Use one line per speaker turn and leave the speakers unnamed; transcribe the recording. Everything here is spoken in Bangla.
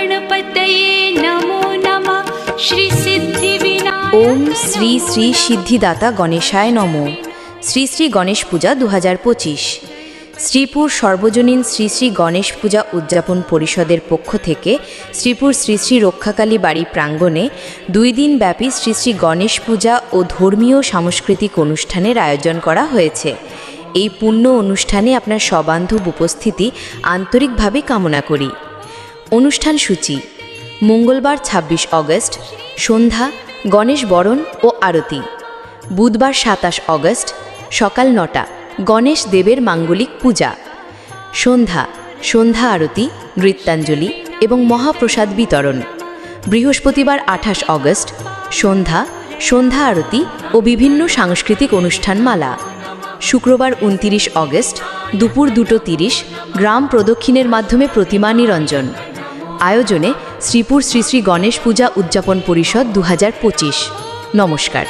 गणपतये नमो नमः। श्री सिद्धिविनायक
ओम श्री श्री सिद्धिदाता गणेशाय नमो। শ্রী শ্রী গণেশ পূজা 2025 শ্রীপুর সর্বজনীন শ্রী শ্রী গণেশ পূজা উদযাপন পরিষদের পক্ষ থেকে শ্রীপুর শ্রী শ্রী রক্ষাকালী বাড়ি প্রাঙ্গণে 2 দিন ব্যাপী শ্রী শ্রী গণেশ পূজা ও ধর্মীয় সাংস্কৃতিক অনুষ্ঠানের আয়োজন করা হয়েছে। এই পূর্ণ অনুষ্ঠানে আপনার সবান্ধব উপস্থিতি আন্তরিকভাবে কামনা করি। অনুষ্ঠান সূচি: মঙ্গলবার 26 অগস্ট সন্ধ্যা গণেশ বরণ ও আরতি। বুধবার 27 অগস্ট সকাল 9টা গণেশ দেবের মাঙ্গলিক পূজা। সন্ধ্যা আরতি, নৃত্যাঞ্জলি এবং মহাপ্রসাদ বিতরণ। বৃহস্পতিবার 28 অগস্ট সন্ধ্যা আরতি ও বিভিন্ন সাংস্কৃতিক অনুষ্ঠানমালা। শুক্রবার 29 অগস্ট দুপুর 2:30 গ্রাম প্রদক্ষিণের মাধ্যমে প্রতিমা নিরঞ্জন। আয়োজনে শ্রীপুর শ্রী শ্রী গণেশ পূজা উদযাপন পরিষদ 2025। নমস্কার।